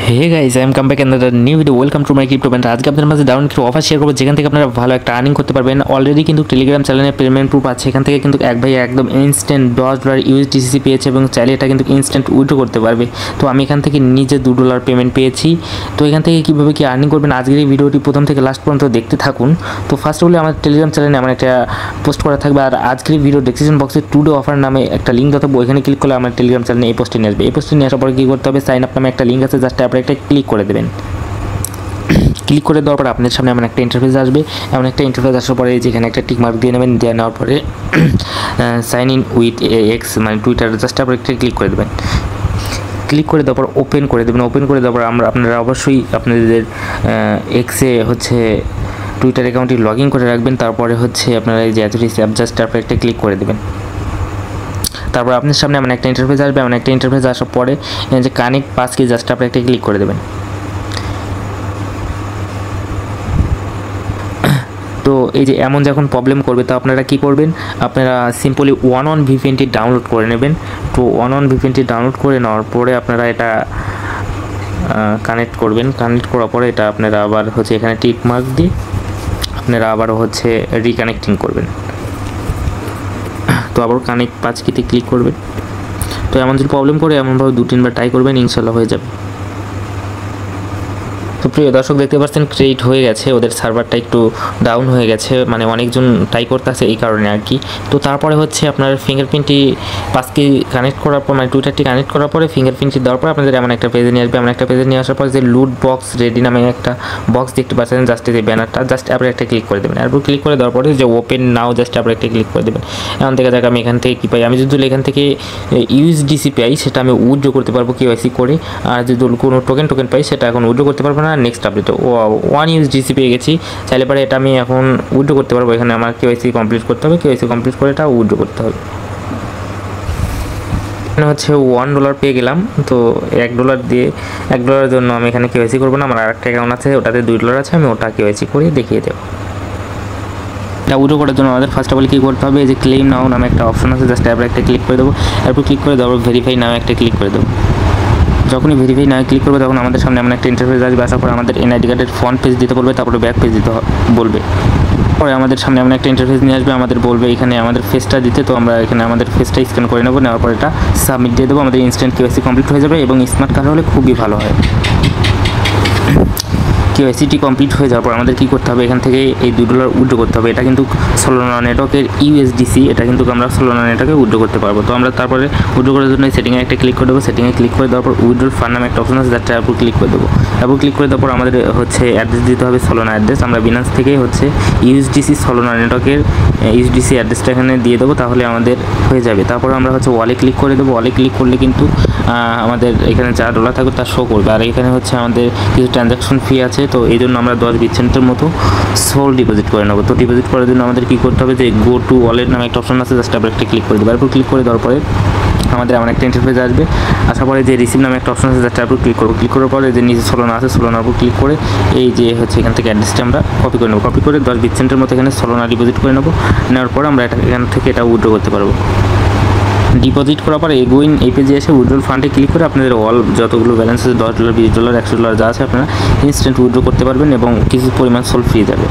Hey guys, I am come back another new video. Welcome to my crypto band. আজকে আপনাদের মাঝে দারুণ কিছু অফার শেয়ার করবো, যেখান থেকে আপনারা ভালো একটা আর্নিং করতে পারবেন। অলরেডি কিন্তু টেলিগ্রাম চ্যানেলে পেমেন্ট প্রুফ আছে, এখান থেকে কিন্তু এক ভাই একদম ইনস্ট্যান্ট $10 USDC পেয়েছে এবং চাইলে এটা কিন্তু ইনস্ট্যান্ট উইথড্র করতে পারবে। তো আমি এখান থেকে নিজে $2 পেমেন্ট পেয়েছি। তো এখান থেকে কীভাবে কি আর্নিং করবেন আজকের এই ভিডিওটি প্রথম থেকে লাস্ট পর্যন্ত দেখতে থাকুন। তো ফার্স্ট অফ অল আমার টেলিগ্রাম চ্যানেলে আমার একটা পোস্ট করা থাকবে, আর আজকের এই ভিডিও ডেসক্রিপশন বক্সে টুডে অফার নামে একটা লিঙ্ক দেবো, ওইখানে ক্লিক করলে আমার টেলিগ্রাম চ্যানেলে এই পোস্টে নিয়ে আসবে। এই পোস্টে নিয়ে আসার পরে কী করতে হবে, সাইন আপ নামে একটা লিঙ্ক আছে, জাস্ট আপনারা একটা ক্লিক করে দেবেন। ক্লিক করে দেওয়ার পর আপনার সামনে এমন একটা ইন্টারফেস আসবে। এমন একটা ইন্টারফেস আসার পরে যেখানে একটা টিক মার্ক দিয়ে নেবেন, দিয়ে নেওয়ার পরে সাইন ইন উইথ এক্স মানে টুইটার, জাস্ট আপনার একটা ক্লিক করে দেবেন। ক্লিক করে দেওয়ার পর ওপেন করে দেবেন। ওপেন করে দেওয়ার পর আপনারা অবশ্যই আপনাদের এক্সে হচ্ছে টুইটার অ্যাকাউন্টটি লগ ইন করে রাখবেন। তারপরে হচ্ছে আপনারা এই যে অ্যাথরিটি অ্যাপ, জাস্ট আপনার একটা ক্লিক করে দেবেন। তারপর আপনার সামনে এমন একটা ইন্টারফেস আসবে। এমন একটা ইন্টারফেস আসার পরে যে কানেক্ট পাস কি, জাস্ট আপনার একটা ক্লিক করে দেবেন। তো এই যে এমন যখন প্রবলেম করবে, তো আপনারা কি করবেন, আপনারা সিম্পলি ওয়ান ভিপিএনটি ডাউনলোড করে নেবেন। তো ওয়ান ভিপিএনটি ডাউনলোড করে নেওয়ার পরে আপনারা এটা কানেক্ট করবেন। কানেক্ট করার পরে এটা আপনারা আবার হচ্ছে এখানে টিক মার্ক দিয়ে আপনারা আবার হচ্ছে রিকানেক্টিং করবেন। তো আবার কানেক্ট পাঁচকিতে ক্লিক করবেন। তো এমন যদি প্রবলেম করে এমনভাবে 2-3 বার ট্রাই করবেন, ইনশাল্লাহ হয়ে যাবে। তো প্রিয় দর্শক দেখতে পাচ্ছেন ক্রেডিট হয়ে গেছে, ওদের সার্ভারটা একটু ডাউন হয়ে গেছে, মানে অনেকজন ট্রাই করতেছে এই কারণে আর কি। তো তারপরে হচ্ছে আপনার ফিঙ্গারপ্রিন্টটি পাসকে কানেক্ট করার পর, মানে টুইটারটি কানেক্ট করার পরে ফিঙ্গারপ্রিন্টটি দেওয়ার পর আপনাদের এমন একটা পেজে নিয়ে আসবে। এমন একটা পেজে নিয়ে আসার পর যে লুট বক্স রেডি নামে একটা বক্স দেখতে পাচ্ছেন, জাস্ট এই ব্যানারটা, জাস্ট আপনি একটা ক্লিক করে দেবেন। এরপর ক্লিক করে দেওয়ার পরে যে ওপেন নাও, জাস্ট আপনি একটা ক্লিক করে দেবেন। এখন দেখা যাক আমি এখান থেকে কী পাই। আমি যদি এখান থেকে ইউএসডিসি পাই, সেটা আমি উইথড্র করতে পারবো কেওয়াইসি করে। আর যদি কোনো টোকেন পাই, সেটা এখন উইথড্র করতে পারবো না। নেক্সট আপডেটে 1 USDC পেয়ে গেছি, চাইলে পরে এটা আমি এখন উইথড্র করতে পারবো। এখানে আমার কেওয়াইসি কমপ্লিট করতে হবে, কেওয়াইসি কমপ্লিট করে এটা উইথড্র করতে হবে। এখানে হচ্ছে $1 পেয়ে গেলাম। তো $1 দিয়ে $1 জন্য আমি এখানে কেওয়াইসি করবো না, আমার আরেকটা অ্যাকাউন্ট আছে, ওটাতে $2 আছে, আমি ওটা কেওয়াইসি করে দেখিয়ে দেবো। এটা উইথড্র করার জন্য আমাদের ফার্স্ট অফ অল কী করতে হবে, যে ক্লেম নাও নামে একটা অপশন আছে, জাস্ট এবার একটা ক্লিক করে দেবো। এরপর ক্লিক করে দেওয়ার ভেরিফাই নামে একটা ক্লিক করে দেবো। যখনই ভেরিফাই না ক্লিক করবে, তখন আমাদের সামনে এমন একটা ইন্টারফেস আসবে। আসার পরে আমাদের এনআইডি কার্ডের ফ্রন্ট পেজ দিতে বলবে, তারপরে ব্যাক পেজ দিতে বলবে। পরে আমাদের সামনে এমন একটা ইন্টারফেস নিয়ে আসবে, আমাদের বলবে এখানে আমাদের ফেসটা দিতে। তো আমরা এখানে আমাদের ফেসটা স্ক্যান করে নেবো, নেওয়ার পর এটা সাবমিট দিয়ে দেবো। আমাদের ইনস্ট্যান্ট কেওয়াইসি কমপ্লিট হয়ে যাবে এবং স্মার্ট কার্ড হলে খুবই ভালো হয়। কেওয়াইসিটি কমপ্লিট হয়ে যাওয়ার পর আমাদের কী করতে হবে, এখান থেকে এই $2 উইথড্র করতে হবে। এটা কিন্তু সোলানা নেটওয়ার্কের ইউএসডিসি, এটা কিন্তু আমরা সোলানা নেটওয়ার্কে উইথড্র করতে পারবো। তো আমরা তারপরে উইথড্র করার জন্য সেটিংয়ে একটা ক্লিক করে দেবো। সেটিংয়ে ক্লিক করে দেওয়ার পর উইথড্র ফান্ড নামে একটা অপশন আছে, যার উপর ক্লিক করে দেবো। এবং ক্লিক করে দেওয়ার পর আমাদের হচ্ছে অ্যাড্রেস দিতে হবে, সোলানা অ্যাড্রেস। আমরা বিনান্স থেকে হচ্ছে ইউএসডিসি সোলানা নেটওয়ার্কের ইউএসডিসি অ্যাড্রেসটা এখানে দিয়ে দেবো, তাহলে আমাদের হয়ে যাবে। তারপর আমরা হচ্ছে ওয়ালে ক্লিক করে দেবো। ওয়ালে ক্লিক করলে কিন্তু আমাদের এখানে যা ডলার থাকবে তা শো করবে। আর এখানে হচ্ছে আমাদের কিছু ট্রানজ্যাকশন ফি আছে, তো এই জন্য আমরা 10% মতো সোল ডিপোজিট করে নেবো। তো ডিপোজিট করার জন্য আমাদের কী করতে হবে, যে গো টু ওয়ালেট নামে একটা অপশন আছে, জাস্ট আমরা একটা ক্লিক করে দেবো। এরপর ক্লিক করে দেওয়ার পরে আমাদের এমন একটা ইন্টারফেস আসবে। আসার পরে যে রিসিভ নামে একটা অপশন আছে, জাস্ট আপনি ক্লিক করবো। ক্লিক করার পরে যে নিচে সোলানা আছে, সোলানার উপর ক্লিক করে এই যে হচ্ছে এখান থেকে অ্যাড্রেসটা আমরা কপি করে নেবো। কপি করে 10% মতো এখানে সোলানা ডিপোজিট করে নেবো। নেওয়ার পরে আমরা এখান থেকে এটা উইথড্র করতে পারবো। ডিপোজিট করার পর এগোইন এই পেজে এসে উইথড্রল ফান্ডে ক্লিক করে আপনাদের অল যতগুলো ব্যালেন্স আছে $10, $20, $100 যা আছে, আপনারা ইনস্ট্যান্ট উইথড্র করতে পারবেন এবং কিছু পরিমাণ সোল ফ্রি যাবে।